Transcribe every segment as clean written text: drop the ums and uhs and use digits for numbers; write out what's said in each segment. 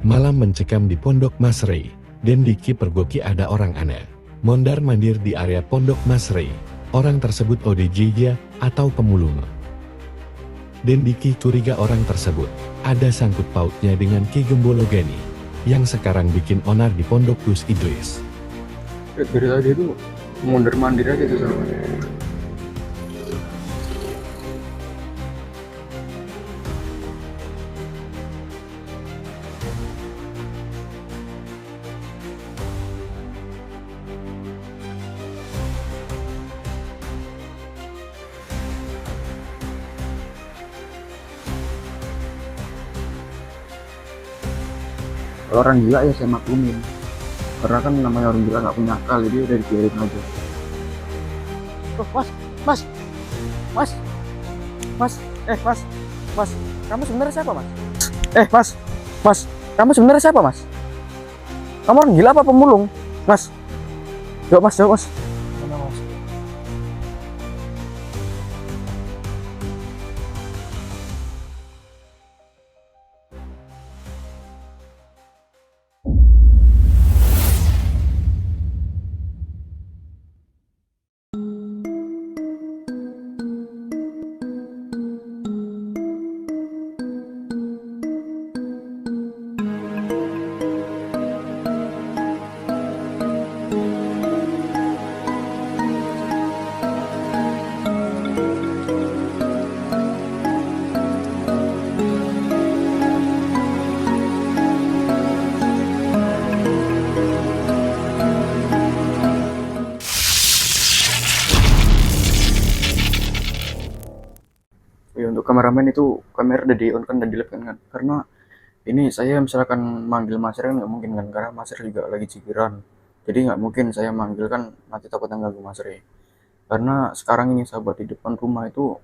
Malam mencekam di Pondok Mas Rey. Dan Diki pergoki ada orang aneh. Mondar-mandir di area Pondok Mas Rey. Orang tersebut ODJ atau pemulung. Dan Diki curiga orang tersebut ada sangkut pautnya dengan Ki Gembolo Geni yang sekarang bikin onar di Pondok Gus Idris. Dari tadi itu mundur mandir aja tuh sama. Kalau orang gila ya saya maklumin, karena kan namanya orang gila nggak punya akal, jadi udah dibiarin aja. Oh, mas, mas, mas, mas, mas, mas, kamu sebenarnya siapa, mas? Mas, kamu sebenarnya siapa, mas? Kamu orang gila apa pemulung, mas? Jawab, mas, jawab, mas. Mana, mas? Ya untuk kameramen itu kamera udah di on kan, udah di lab kan, karena ini saya misalkan manggil Mas Ren nggak mungkin kan, karena Mas Ren juga lagi cikiran, jadi nggak mungkin saya manggil kan, nanti takutnya ganggu Mas Ren. Karena sekarang ini sahabat, di depan rumah itu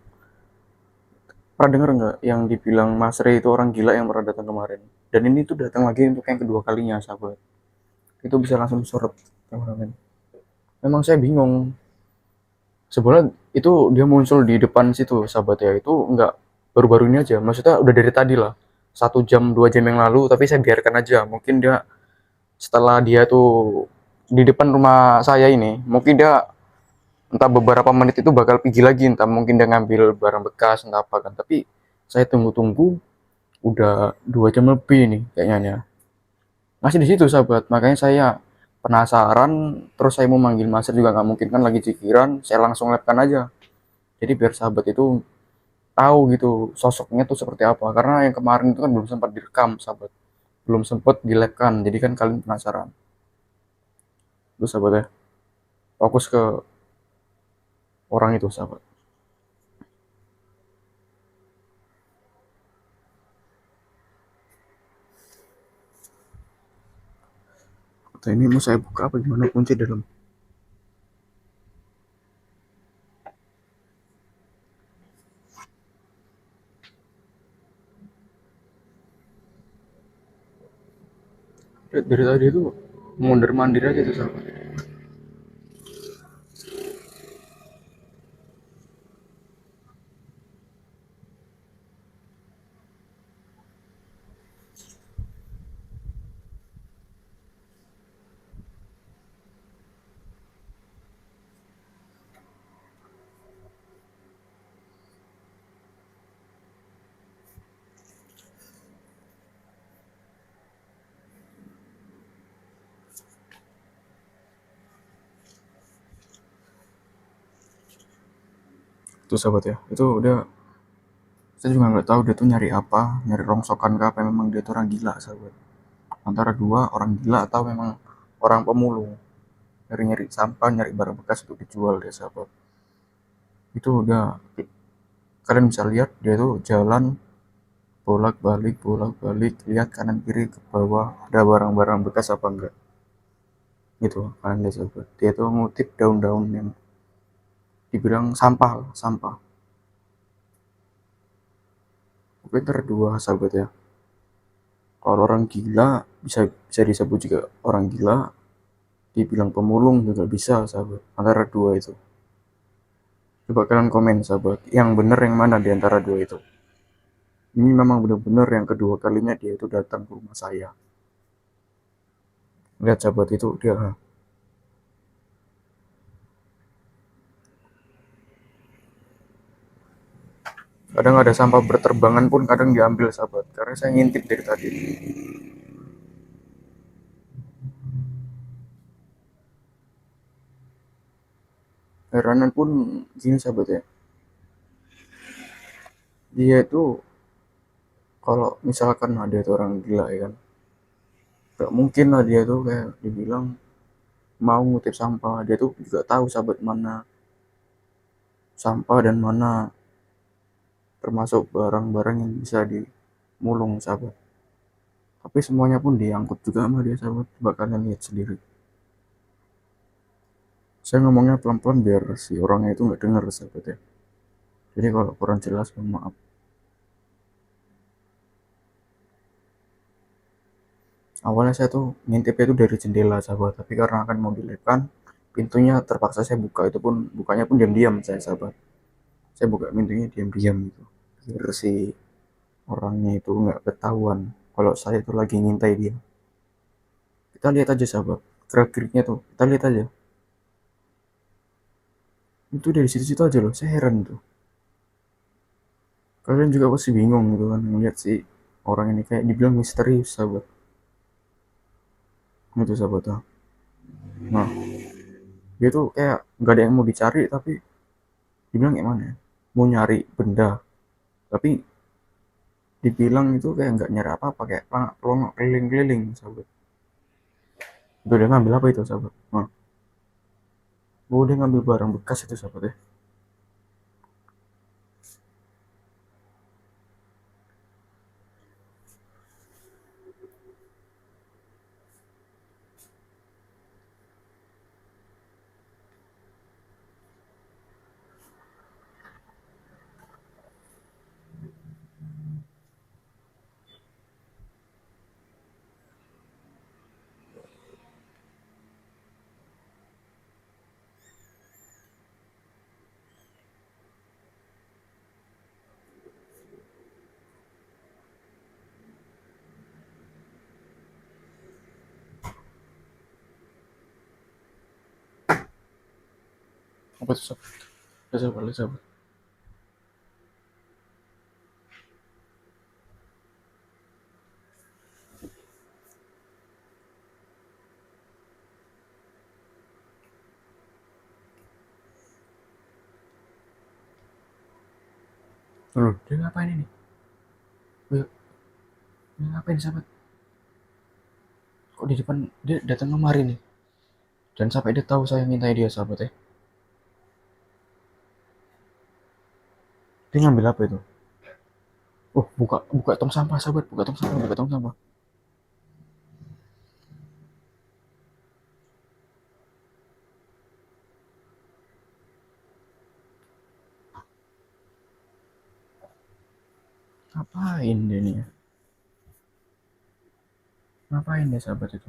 pernah denger nggak yang dibilang Mas Ray itu orang gila yang pernah datang kemarin, dan ini tuh datang lagi untuk yang kedua kalinya sahabat. Itu bisa langsung sorot kameramen. Memang saya bingung, sebenarnya itu dia muncul di depan situ sahabat ya, itu nggak baru-baru ini aja, maksudnya udah dari tadi lah, 1 jam 2 jam yang lalu, tapi saya biarkan aja. Mungkin dia setelah dia tuh di depan rumah saya ini, mungkin dia entah beberapa menit itu bakal pergi lagi, entah mungkin dia ngambil barang bekas entah apa kan. Tapi saya tunggu-tunggu udah 2 jam lebih nih kayaknya, masih di situ sahabat. Makanya saya penasaran, terus saya mau manggil Master juga nggak mungkin kan, lagi cikiran, saya langsung lapkan aja. Jadi biar sahabat itu tahu gitu sosoknya tuh seperti apa, karena yang kemarin itu kan belum sempat direkam sahabat, belum sempat dilapkan, jadi kan kalian penasaran. Terus sahabat ya, fokus ke orang itu sahabat. Kota ini mau saya buka apa gimana, kunci dalam. Dari tadi itu mundur mandir aja tuh sahabat. Tuh sahabat ya, itu udah, saya juga nggak tahu dia tuh nyari apa, nyari rongsokan ke apa, memang dia tuh orang gila sahabat. Antara dua, orang gila atau memang orang pemulung, nyari-nyari sampah, nyari barang bekas untuk dijual dia sahabat. Itu udah, kalian bisa lihat dia tuh jalan bolak-balik, lihat kanan kiri ke bawah ada barang-barang bekas apa enggak. Gitu kalian lihat sahabat, dia tuh ngutip daun-daun yang dibilang sampah, sampah. Mungkin terdua sahabat ya, kalau orang gila bisa bisa disebut juga orang gila, dibilang pemulung juga bisa sahabat, antara dua itu. Coba kalian komen sahabat, yang bener yang mana di antara dua itu. Ini memang benar-benar yang kedua kalinya dia itu datang ke rumah saya. Lihat sahabat, itu dia. Kadang ada sampah berterbangan pun kadang diambil sahabat, karena saya ngintip dari tadi. Heranan pun gini sahabat ya, dia itu kalau misalkan ada itu orang gila ya kan, gak mungkin lah dia tuh kayak dibilang mau ngutip sampah. Dia tuh juga tahu sahabat mana sampah dan mana termasuk barang-barang yang bisa dimulung sahabat. Tapi semuanya pun diangkut juga sama dia sahabat, bakalan lihat sendiri. Saya ngomongnya pelan-pelan biar si orangnya itu nggak dengar sahabat ya. Jadi kalau kurang jelas mohon maaf. Awalnya saya tuh ngintipnya itu dari jendela sahabat, tapi karena akan mau dilekan, pintunya terpaksa saya buka. Itu pun bukanya pun diam-diam saya sahabat. Saya buka pintunya diam-diam gitu, biar si orangnya itu nggak ketahuan kalau saya itu lagi ngintai dia. Kita lihat aja sahabat, gerak-geriknya tuh kita lihat aja. Itu dari situ-situ aja loh, saya heran tuh. Kalian juga pasti bingung gitu kan ngeliat si orang ini kayak dibilang misterius sahabat. Itu sahabat tuh. Nah, dia tuh kayak nggak ada yang mau dicari, tapi dibilang kayak mana ya? Mau nyari benda, tapi dibilang itu kayak nggak nyari apa-apa, kayak pelongok keliling-keliling sahabat. Itu dia ngambil apa itu sahabat? Nah, dia ngambil barang bekas itu sahabat ya. Apa itu sahabat? Lihat sahabat, lihat sahabat. Loh, dia ngapain ini? Dia ngapain sahabat? Kok di depan dia datang kemari nih? Dan sampai dia tahu saya minta dia sahabat ya. Dia ngambil apa itu? Oh, buka buka tong sampah sahabat, buka tong sampah, buka tong sampah. Ngapain dia nih ya? Ngapain ya sahabat itu?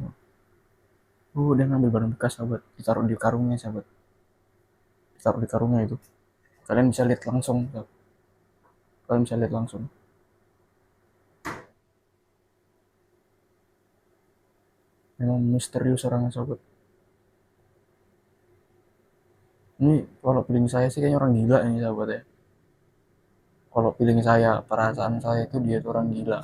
Dia ngambil barang bekas sahabat, ditaruh di karungnya sahabat. Ditaruh di karungnya itu. Kalian bisa lihat langsung, sahabat. Kalian bisa lihat langsung. Memang misterius orangnya sahabat. Ini kalau feeling saya sih kayaknya orang gila ini sahabat ya. Kalau feeling saya, perasaan saya itu dia itu orang gila.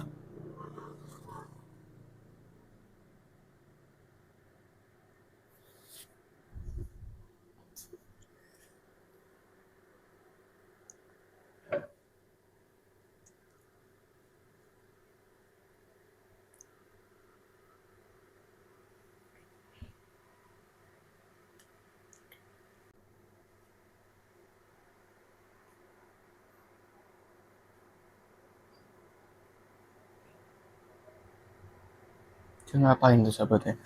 Dia ngapain tuh sahabat ya?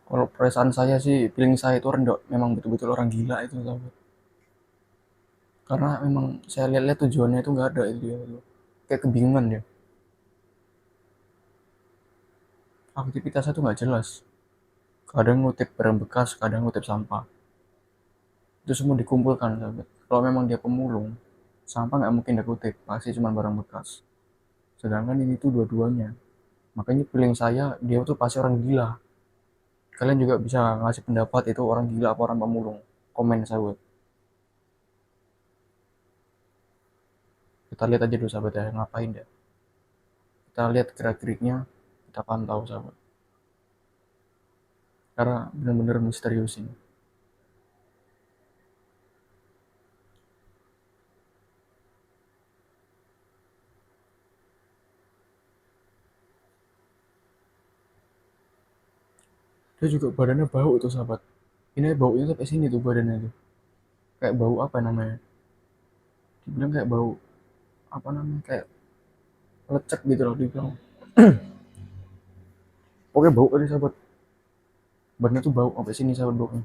Kalau perasaan saya sih, feeling saya itu orang memang betul-betul orang gila itu sahabat. Karena memang saya lihat-lihat tujuannya itu nggak ada itu dia itu. Kayak kebingungan dia. Aktivitasnya tuh nggak jelas. Kadang ngutip barang bekas, kadang ngutip sampah. Itu semua dikumpulkan sahabat. Kalau memang dia pemulung, sampah nggak mungkin dia kutip, pasti cuma barang bekas. Sedangkan ini tuh dua-duanya. Makanya feeling saya dia tuh pasti orang gila. Kalian juga bisa ngasih pendapat itu orang gila apa orang pemulung. Komen sahabat. Kita lihat aja dulu sahabat ya, ngapain dia. Kita lihat gerak-geriknya, kita pantau sahabat. Karena benar-benar misterius ini. Dia juga badannya bau tuh sahabat. Ini baunya sampai sini tuh badannya tuh. Kayak bau apa namanya? Dibilang kayak bau apa namanya? Kayak lecek gitu loh dibilang. Oke bau tadi sahabat. Badannya tuh bau sampai sini sahabat baunya.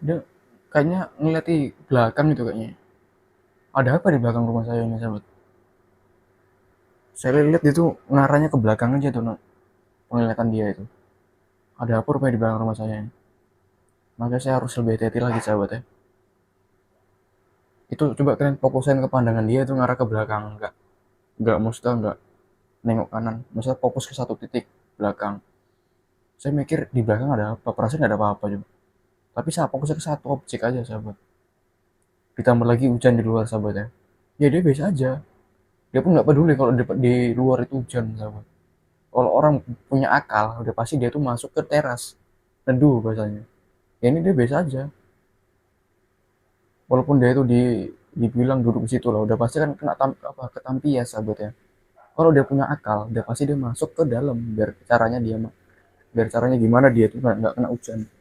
Dia kayaknya ngeliat di belakang itu kayaknya. Ada apa di belakang rumah saya ini sahabat? Saya lihat itu ngarahnya ke belakang aja tuh penglihatan dia itu. Ada apa rupanya di belakang rumah saya ini? Maka saya harus lebih hati-hati lagi sahabat ya. Itu coba kalian fokusin ke pandangan dia itu ngarah ke belakang, enggak maksudnya enggak nengok kanan, maksudnya fokus ke satu titik belakang. Saya mikir di belakang ada apa, perasaan nggak ada apa-apa juga. Tapi saya fokusnya ke satu objek aja sahabat. Ditambah lagi hujan di luar sahabat ya. Ya dia biasa aja. Dia pun nggak peduli kalau di luar itu hujan sahabat. Kalau orang punya akal, udah pasti dia tuh masuk ke teras neduh bahasanya. Ya ini dia biasa aja. Walaupun dia itu dibilang duduk di situ lah, udah pasti kan kena ketampias sahabat ya. Kalau dia punya akal, udah pasti dia masuk ke dalam biar caranya gimana dia tuh nggak kena hujan.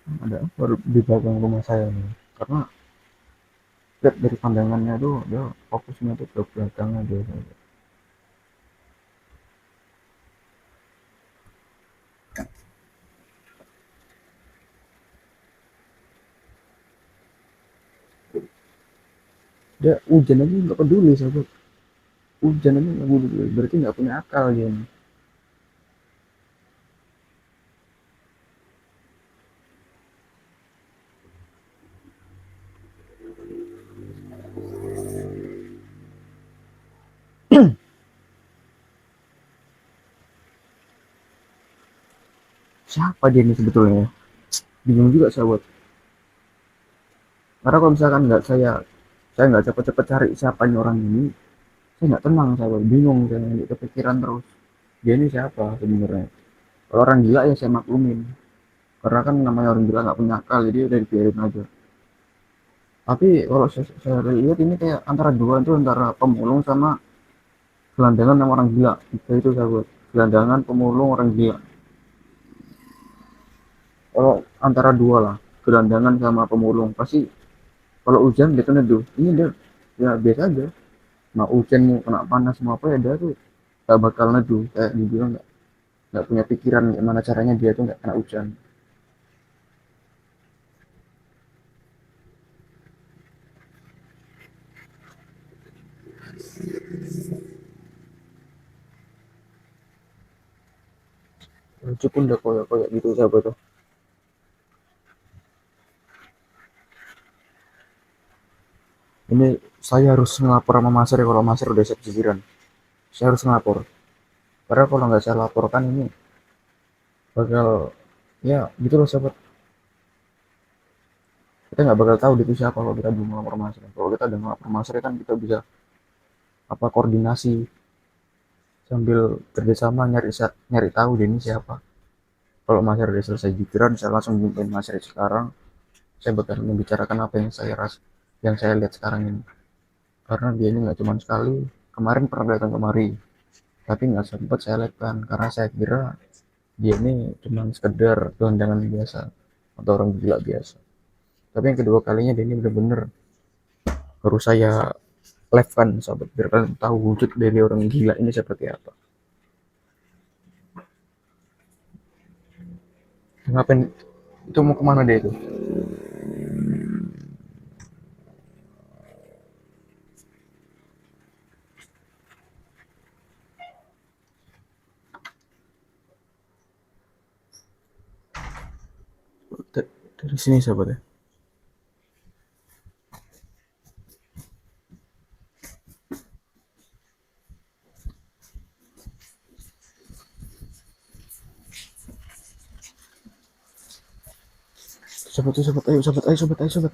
Ada apa di belakang rumah saya nih? Karena lihat dari pandangannya tuh dia fokusnya tuh ke belakang aja. Dia hujan aja nggak peduli sahabat. Hujan aja nggak peduli, berarti nggak punya akal dia nih. Siapa dia nih sebetulnya? Bingung juga sahabat. Karena kalau misalkan nggak saya nggak cepet-cepet cari siapa nih orang ini, saya nggak tenang sahabat, bingung saya nanti kepikiran terus. Dia ini siapa sebenarnya? Kalau orang gila ya saya maklumin. Karena kan namanya orang gila nggak punya akal, jadi udah dibiarin aja. Tapi kalau saya lihat ini kayak antara dua itu antara pemulung sama gelandangan sama orang gila. Itu sahabat. Gelandangan, pemulung, orang gila. Kalau antara dua lah, gelandangan sama pemulung pasti kalau hujan dia tuh neduh. Ini dia ya biasa aja. Mau hujan mau kena panas mau apa ya dia tuh gak bakal neduh. Kayak dibilang nggak punya pikiran gimana caranya dia tuh nggak kena hujan. Lucu pun udah koyak-koyak gitu sahabat tuh. Ini saya harus ngelapor sama Maser ya kalau Maser udah siap pikiran. Saya harus ngelapor. Karena kalau nggak saya laporkan ini bakal ya gitu loh sahabat. kita nggak bakal tahu dia itu siapa kalau kita belum ngelamar Mas Ray. Kalau kita udah ngelamar Mas Ray kan kita bisa apa koordinasi sambil kerjasama nyari tahu dia ini siapa. Kalau Mas Ray udah selesai jikiran, saya langsung jumpain Mas Ray sekarang. Saya bakal membicarakan apa yang saya lihat sekarang ini. Karena dia ini nggak cuma sekali, kemarin pernah datang kemari, tapi nggak sempat saya lihatkan karena saya kira dia ini cuma sekedar gelandangan biasa atau orang gila biasa. Tapi yang kedua kalinya dia ini bener-bener harus saya live kan sahabat, biar kalian tahu wujud dari orang gila ini seperti apa. Ngapain itu, mau kemana dia itu? Dari sini sahabat ya. Sobat, ayo sobat.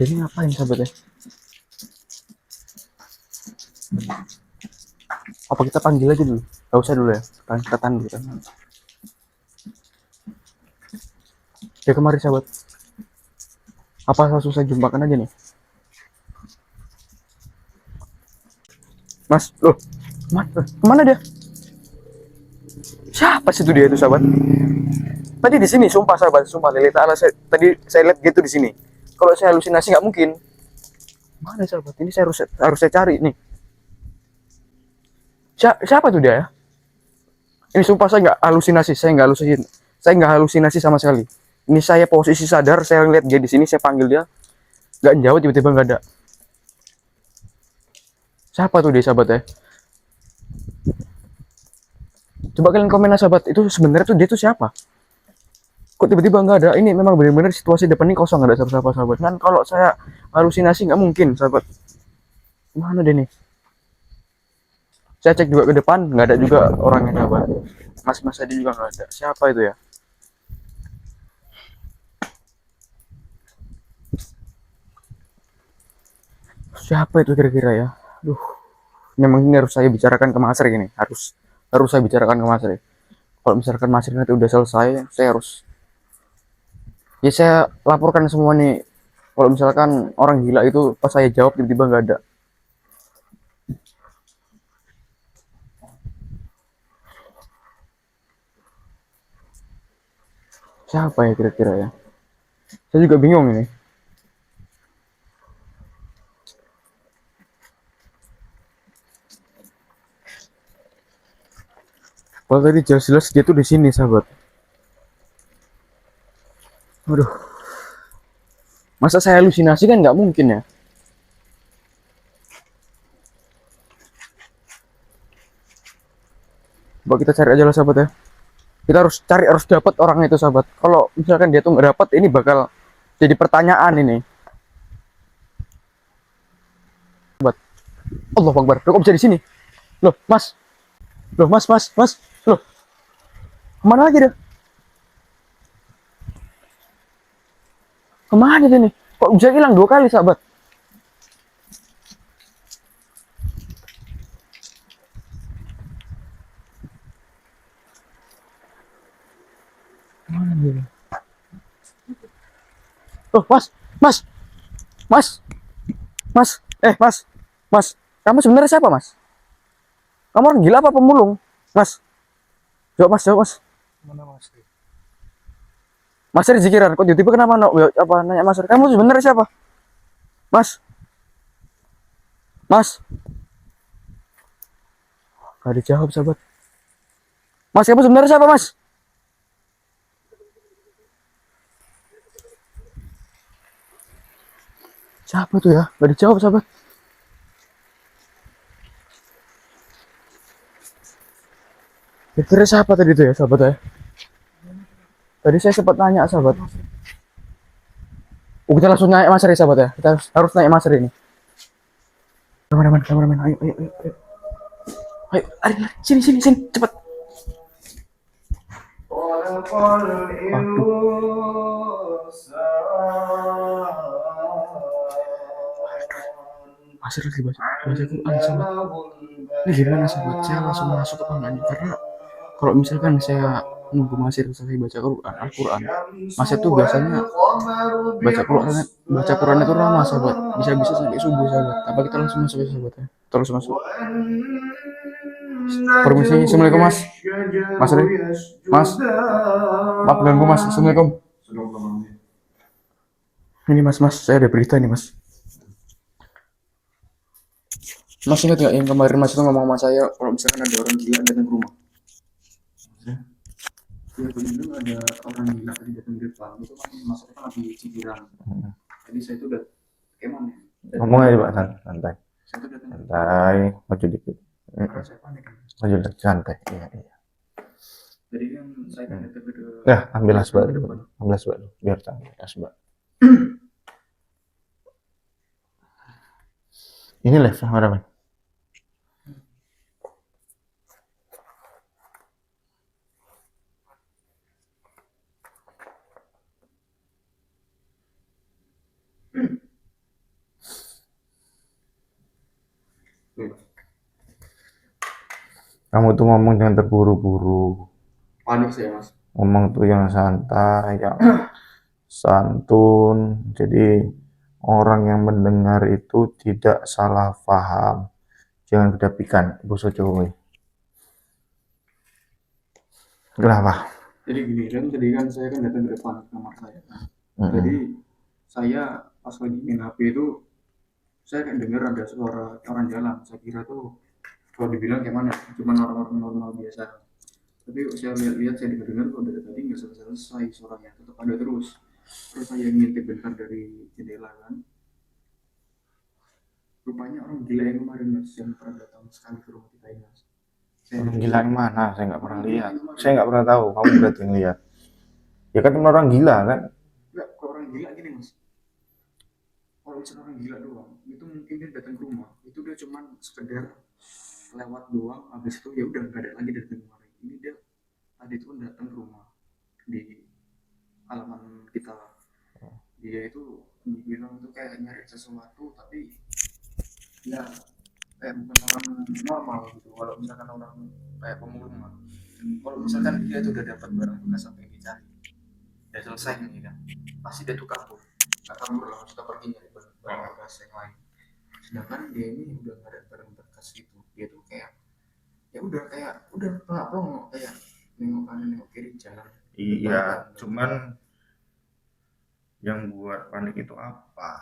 Jadi ngapain sahabat ya? Apa kita panggil aja dulu? Gak usah dulu ya, kita tahan dulu kan. Dia kemari sahabat. Apa langsung saya jumpakan aja nih? Mas, loh, kemana dia? Siapa sih itu dia itu sahabat? Tadi di sini, sumpah sahabat, sumpah lillahi ta'ala, tadi saya lihat gitu di sini. Kalau saya halusinasi nggak mungkin. Mana sahabat? Ini saya harus saya cari nih. Siapa tuh dia ya? Ini sumpah saya nggak halusinasi, saya nggak halusinasi sama sekali. Ini saya posisi sadar, saya lihat dia di sini, saya panggil dia, nggak jauh, tiba-tiba nggak ada. Siapa tuh dia sahabat ya? Coba kalian komen lah sahabat, itu sebenarnya tuh dia tuh siapa? Kok tiba-tiba nggak ada? Ini memang benar-benar situasi depan ini kosong, nggak ada siapa-siapa sahabat. Kan kalau saya halusinasi nggak mungkin sahabat. Mana dia nih? Saya cek juga ke depan, nggak ada juga orangnya sahabat. Mas tadi juga nggak ada. Siapa itu ya? Siapa itu kira-kira ya? Duh, memang ini harus saya bicarakan ke Mas Ray ini. Harus saya bicarakan ke Mas Ray. Kalau misalkan Mas Ray nanti udah selesai, saya harus ya saya laporkan semua nih. Kalau misalkan orang gila itu pas saya jawab tiba-tiba nggak ada. Siapa ya kira-kira ya? Saya juga bingung ini. Kalau tadi jelas-jelas dia tuh di sini sahabat. Waduh. Masa saya halusinasi kan nggak mungkin ya. Coba kita cari aja lah sahabat ya. Kita harus dapat orang itu sahabat. Kalau misalkan dia tuh nggak dapat, ini bakal jadi pertanyaan ini. Sahabat. Allahu Akbar. Loh, kok bisa di sini? Loh, Mas. Loh, Mas. Loh. Kemana lagi dia? Kemana dia nih? Kok bisa hilang 2 kali sahabat? Kemana dia? Loh, Mas. Mas. Kamu sebenarnya siapa, Mas? Kamu orang gila apa pemulung? Mas. Jawab, Mas. Mana Mas? Mas Ray jikiran, kok tiba-tiba kenapa nanya Mas Ray? Kamu sebenarnya siapa? Mas. Gak dijawab sahabat. Mas, kamu sebenarnya siapa, Mas? Siapa tuh ya? Gak dijawab sahabat. Kira-kira siapa tadi tuh ya sahabat ya? Tadi saya sempat nanya sahabat. Kita langsung naik Mas Ray sahabat ya. Kita harus naik Mas Ray ini. Kameramen, ayo. Ayo, lari, sini, cepat. Masih lagi baca Quran sahabat. Ini gimana sahabat? Saya langsung masuk apa enggak nih? Karena kalau misalkan saya nunggu Masir selesai baca Al-Quran, Masir tuh biasanya baca Quran itu lama sahabat, bisa-bisa sampai subuh sahabat. Apa kita langsung masuk ya sahabat ya? Terus masuk. Permisi, assalamualaikum mas. Mas Ri, mas, maaf ganggu mas. Assalamualaikum. Ini mas, saya ada berita nih mas. Mas ingat nggak yang kemarin mas itu ngomong sama saya kalau misalkan ada orang gila datang ke rumah? Ya bener ada orang gila tadi datang ke depan itu kan mas itu kan lagi cikiran. Jadi saya itu udah gimana? Ngomong aja Pak, santai. Saya itu datang Santai, maju dikit. karena saya panik kan. Maju dikit, santai. Iya. Jadi kan saya datang ke Ya, ambil asbak dulu. Ambil asbak dulu, biar santai. Asbak. Ini live kameramen. Kamu tuh ngomong jangan terburu-buru. panik saya mas. Ngomong tuh yang santai, yang santun. Jadi orang yang mendengar itu tidak salah paham. Jangan kedapikan, bosok Jokowi. Kenapa? Jadi gini kan tadi kan saya kan datang ke depan kamar saya. Jadi saya pas lagi main HP itu saya kan dengar ada suara orang jalan. Saya kira tuh kalau dibilang kayak mana, cuma orang-orang normal biasa. Tapi saya lihat-lihat, saya dengar kok dari tadi nggak selesai suaranya, tetap ada terus. Terus saya ngintip bentar dari jendela kan. Rupanya orang gila yang kemarin mas, yang pernah datang sekali ke rumah kita ini mas. Orang gila yang mana? Saya nggak pernah lihat. Saya nggak pernah tahu. Kamu berarti yang lihat. Ya kan cuma orang gila kan? Enggak, kalau orang gila gini mas. Kalau misalnya orang gila doang, itu mungkin dia datang ke rumah, itu dia cuma sekedar lewat doang, habis itu ya udah nggak ada lagi datang kemari. Ini dia tadi itu datang ke rumah di halaman kita. Dia itu dibilang tuh kayak nyari sesuatu, tapi ya kayak bukan orang normal gitu. Kalau misalkan orang kayak pemulung mah, kalau misalkan dia tuh udah dapat barang bekas apa yang dicari, udah selesai nih kan, pasti dia tuh kabur. Nggak kabur lah, sudah pergi nyari barang bekas yang lain. Sedangkan dia ini udah nggak ada barang bekas itu, dia tuh kayak ya udah kayak udah pelongo kayak nengok kanan nengok kiri jalan. Iya, cuman yang buat panik itu apa?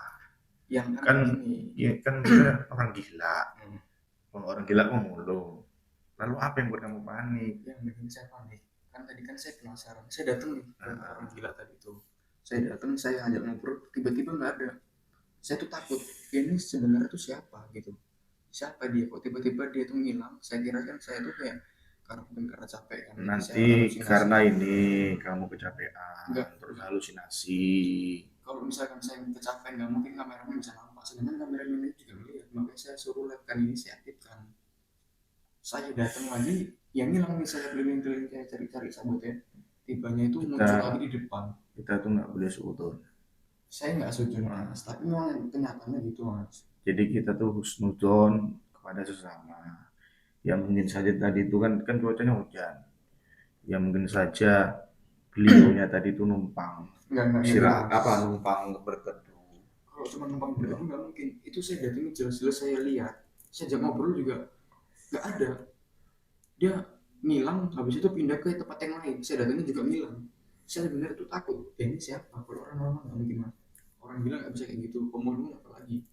Yang Kan ini ya kan dia orang gila. Kalau orang gila pemulung. Lalu apa yang buat kamu panik? yang bikin saya panik kan tadi kan saya penasaran, saya datang nih ke orang gila tadi tuh. Saya datang, saya ajak ngobrol, tiba-tiba nggak ada. Saya tuh takut, ini sebenarnya tuh siapa gitu, siapa dia kok tiba-tiba dia tuh ngilang. Saya kira kan saya tuh kayak karena capek kan. Saya Nanti halusinasi. karena ini kamu kecapean, Enggak. terus halusinasi. Kalau misalkan saya kecapean nggak mungkin kameramen bisa nampak, sedangkan kameramen ini juga melihat. Makanya saya suruh lihat kan, ini saya aktifkan. Saya datang lagi, yang ngilang nih, saya keliling-keliling kayak cari-cari sabotnya. Tibanya itu muncul lagi di depan. Kita tuh nggak boleh suudon. Saya nggak sujud mas, tapi memang kenyataannya gitu mas. Jadi kita tuh husnudon kepada sesama. Ya mungkin saja tadi itu kan cuacanya hujan. Ya mungkin saja beliaunya tadi itu numpang istirahat numpang berteduh. Kalau cuma numpang berteduh nggak mungkin. Itu saya datang jelas-jelas saya lihat. Saya ajak ngobrol juga nggak ada. Dia ngilang, habis itu pindah ke tempat yang lain. Saya datangnya juga ngilang. Saya benar tuh takut. Ini siapa? Kalau orang normal nggak mungkin mas. Orang gila nggak bisa kayak gitu. Pemulung apalagi.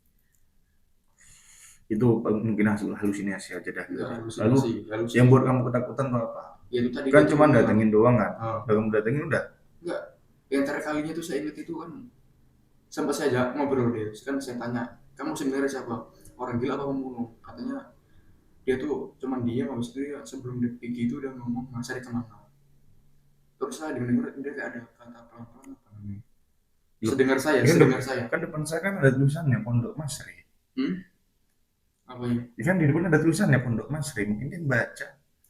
Itu mungkin hasil halusinasi aja dah. Lalu yang buat kamu ketakutan tuh apa? Ya itu tadi Kan cuma datengin doang kan? Udah kamu datengin udah? Enggak. Yang terakhir kalinya tuh saya ingat itu kan sampai saya ajak ngobrol dia. Kan saya tanya, kamu sebenarnya siapa? Orang gila apa pemulung? Katanya dia tuh cuman diam, habis itu dia sebelum dia pergi itu udah ngomong mas dari kemana. Terus saya dengar dia kayak ada kata pelan-pelan apa namanya. Sedengar saya. Kan depan saya kan ada tulisannya Pondok Masri. Apa ini? Kan di depan ada tulisannya Pondok Masri, mungkin dia baca.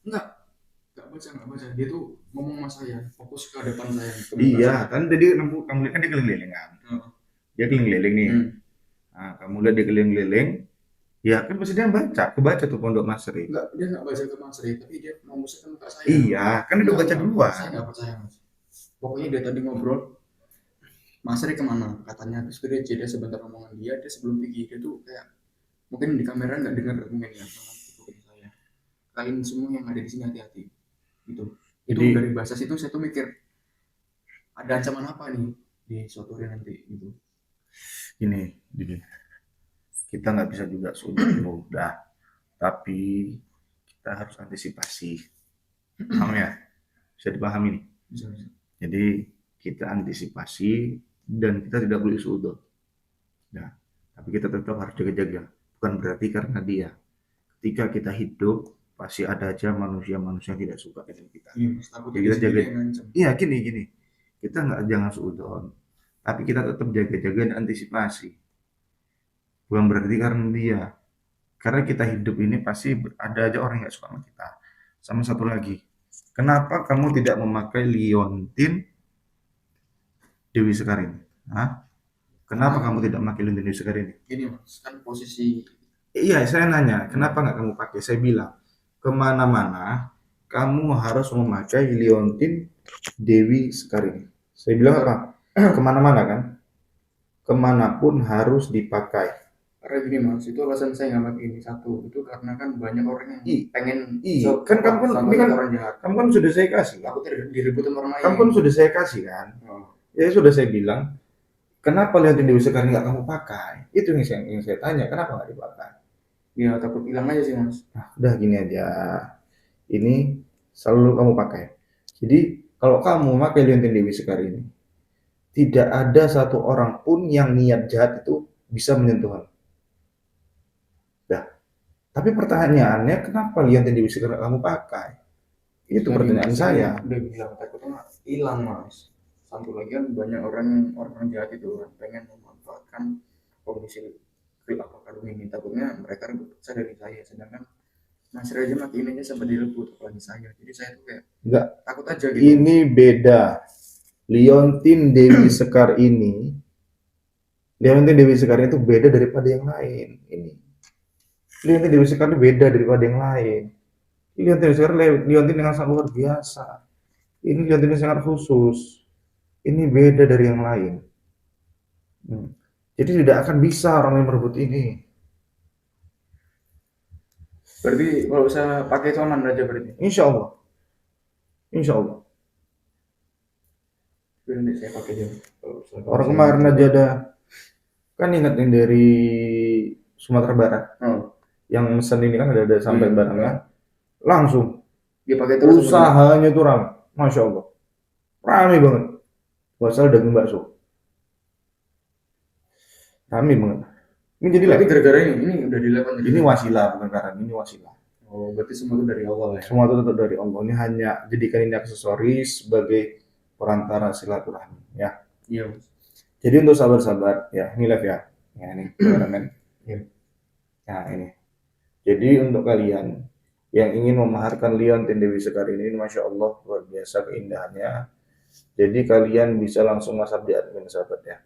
Enggak nggak baca. Dia tuh ngomong sama saya, fokus ke depan saya. Ke muka Iya, saya. kan tadi kamu lihat kan dia keliling-keliling kan. Heeh. Dia keliling-keliling nih. Hmm. Nah, kamu lihat dia keliling-keliling, ya kan pasti dia kebaca tuh Pondok Masri. Enggak, dia nggak baca ke Mas Ray, tapi dia mau musik ke muka saya. Iya, kan dia udah baca Saya duluan. nggak percaya Mas. Pokoknya dia tadi ngobrol, Mas Ray kemana? Katanya terus dia jeda sebentar omongan dia sebelum pergi dia tuh kayak mungkin di kamera nggak dengar mungkin ya sama kuping saya. Kalian semua yang ada di sini hati-hati. Gitu. Itu Jadi- dari bahasa situ saya tuh mikir ada ancaman apa nih di suatu hari nanti gitu. Gini, kita nggak bisa juga sudah mudah, tapi kita harus antisipasi. Paham ya? Bisa dipahami nih. Bisa. Jadi kita antisipasi dan kita tidak boleh suudon. Nah, tapi kita tetap harus jaga-jaga. Bukan berarti karena dia. Ketika kita hidup, pasti ada aja manusia-manusia yang tidak suka dengan kita. Iya, Mas, takut Jadi dia kita sendiri jaga- yang ngancam. Iya, gini. Kita jangan suudon, tapi kita tetap jaga-jaga dan antisipasi. Bukan berarti karena dia. Karena kita hidup ini pasti ada aja orang yang nggak suka sama kita. Sama satu lagi, kenapa kamu tidak memakai liontin Dewi Sekar ini? Hah? Kenapa kamu tidak memakai liontin Dewi Sekar ini? Gini Mas, kan posisi Iya, saya nanya, kenapa nggak kamu pakai? Saya bilang, kemana-mana kamu harus memakai liontin Dewi Sekar ini. Saya bilang apa? Kemana-mana kan? Kemanapun harus dipakai. karena gini Mas, itu alasan saya nggak pakai ini satu. Itu karena kan banyak orang yang pengen Kan kamu kan, ini kan orang jahat. kamu kan sudah saya kasih. Aku diributin orang lain. Kamu kan sudah saya kasih kan? Oh. Ya sudah saya bilang, kenapa liontin Dewi Sekar ini nggak kamu pakai? Itu yang saya tanya, kenapa nggak dipakai? Ya takut hilang aja sih Mas. Nah, udah gini aja. Ini selalu kamu pakai. Jadi kalau kamu pakai liontin Dewi Sekar ini, tidak ada satu orang pun yang niat jahat itu bisa menyentuh. Dah. Tapi pertanyaannya, kenapa liontin Dewi Sekar nggak kamu pakai? Itu pertanyaan saya. Udah bilang takutnya hilang Mas. Satu lagi kan banyak orang jahat itu kan pengen memanfaatkan kondisi apa kadung ini, takutnya mereka rebut dari saya, sedangkan Mas Raja makin aja sampai direbut apalagi saya, jadi saya tuh kayak Enggak. takut aja gitu. Ini beda. Liontin Dewi Sekar ini, liontin Dewi Sekar itu beda daripada yang lain. Ini liontin Dewi Sekar itu beda daripada yang lain. Liontin Dewi Sekar liontin yang sangat luar biasa. Ini liontin yang sangat khusus. Ini beda dari yang lain. Jadi tidak akan bisa orang yang merebut ini. Berarti kalau saya pakai itu aman aja berarti. Insya Allah. Nanti saya pakai aja. Orang kemarin aja ada, kan ingat yang dari Sumatera Barat, yang mesen ini kan ada sampai barangnya, langsung Dia pakai terus. usahanya tuh ramai, masya Allah, ramai banget. Wasal daging bakso, ramai banget. Ini jadi Berarti gara-gara ini udah dilakukan. ini wasilah bukan karena ini wasilah. Oh, berarti semua itu dari Allah ya. Semua itu tetap dari Allah. Ini hanya jadikan ini aksesoris sebagai perantara silaturahmi ya. Iya Mas. Jadi untuk sahabat-sahabat ya, ini live ya. Ya ini kameramen. Nah ini. Jadi untuk kalian yang ingin memaharkan liontin Dewi Sekar ini, masya Allah luar biasa keindahannya. Jadi kalian bisa langsung WhatsApp di admin sahabat ya.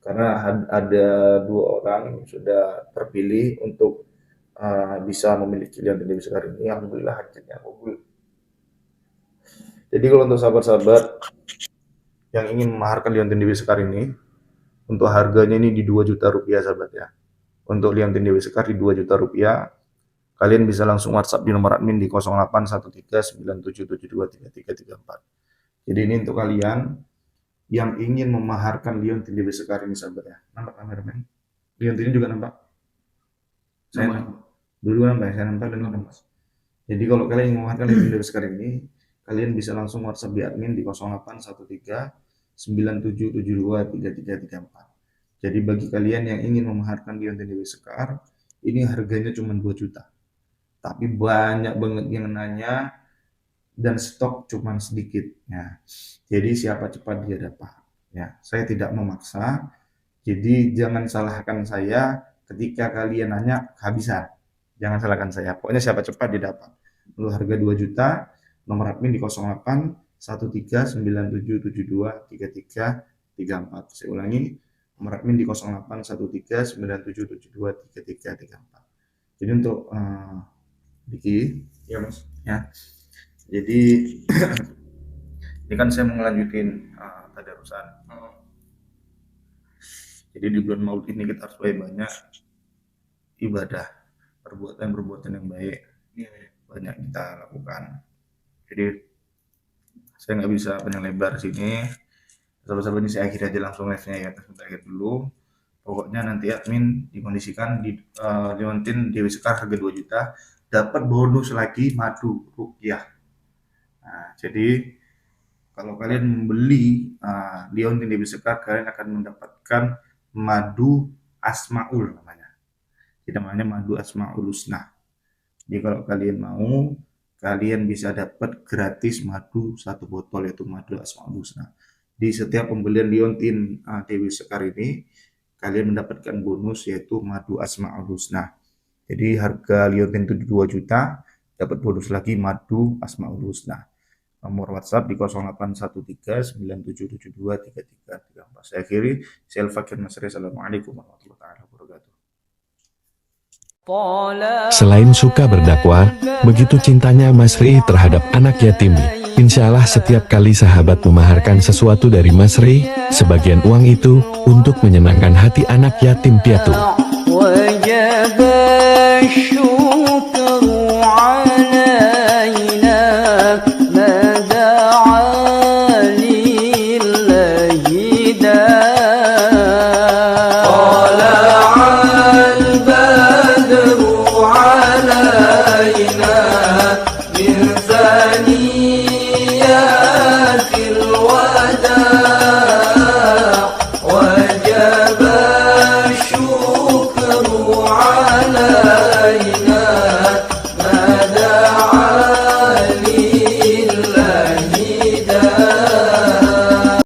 Karena ada 2 orang yang sudah terpilih untuk bisa memiliki liontin Dewi Sekar ini. Alhamdulillah hajatnya kabul. Jadi kalau untuk sahabat-sahabat yang ingin memaharkan liontin Dewi Sekar ini, untuk harganya ini di 2 juta rupiah sahabat ya. Untuk liontin Dewi Sekar di 2 juta rupiah. Kalian bisa langsung WhatsApp di nomor admin di 081397723334. Jadi ini untuk kalian yang ingin memaharkan liontin Dewi Sekar ini sahabat ya. Nampak kameramen? Liontin juga nampak? Saya nampak. Dulu nampak, saya nampak dan nampak. Jadi kalau kalian ingin memaharkan liontin Dewi Sekar ini, kalian bisa langsung WhatsApp di admin di 081397723334. Jadi bagi kalian yang ingin memaharkan liontin Dewi Sekar, ini harganya cuma 2 juta. Tapi banyak banget yang nanya dan stok cuma sedikit ya. Jadi siapa cepat dia dapat ya. Saya tidak memaksa. Jadi jangan salahkan saya ketika kalian nanya kehabisan. Jangan salahkan saya. Pokoknya siapa cepat dia dapat. Untuk harga 2 juta Nomor admin di 08 1397723334. Saya ulangi, nomor admin di 08 1397723334. Jadi untuk Diki, Ya mas. ya. Jadi ini kan saya mau ngelanjutin tadarusan. Jadi di bulan Maulid ini kita harus banyak ibadah, perbuatan yang baik, banyak kita lakukan. Jadi saya nggak bisa panjang lebar sini. Sahabat-sahabat ini saya akhiri aja langsung live-nya ya, sebentar dulu. Pokoknya nanti admin dikondisikan di Liontin Dewi Sekar harga 2 juta, dapat bonus lagi madu ruqyah. Nah, jadi kalau kalian membeli Liontin Dewi Sekar, kalian akan mendapatkan madu Asmaul namanya. Jadi namanya madu Asmaul Husna. Jadi kalau kalian mau, kalian bisa dapat gratis madu 1 botol, yaitu madu Asmaul Husna. Di setiap pembelian Liontin Dewi Sekar ini, kalian mendapatkan bonus yaitu madu Asmaul Husna. Jadi harga Liontin itu 2 juta, dapat bonus lagi madu Asmaul Husna. Nomor WhatsApp di 081397723334. Saya akhiri, saya Al-Fakir Masri. Assalamualaikum warahmatullahi wabarakatuh. Selain suka berdakwah, begitu cintanya Mas Rey terhadap anak yatim. Insya Allah setiap kali sahabat memaharkan sesuatu dari Mas Rey, sebagian uang itu untuk menyenangkan hati anak yatim piatu.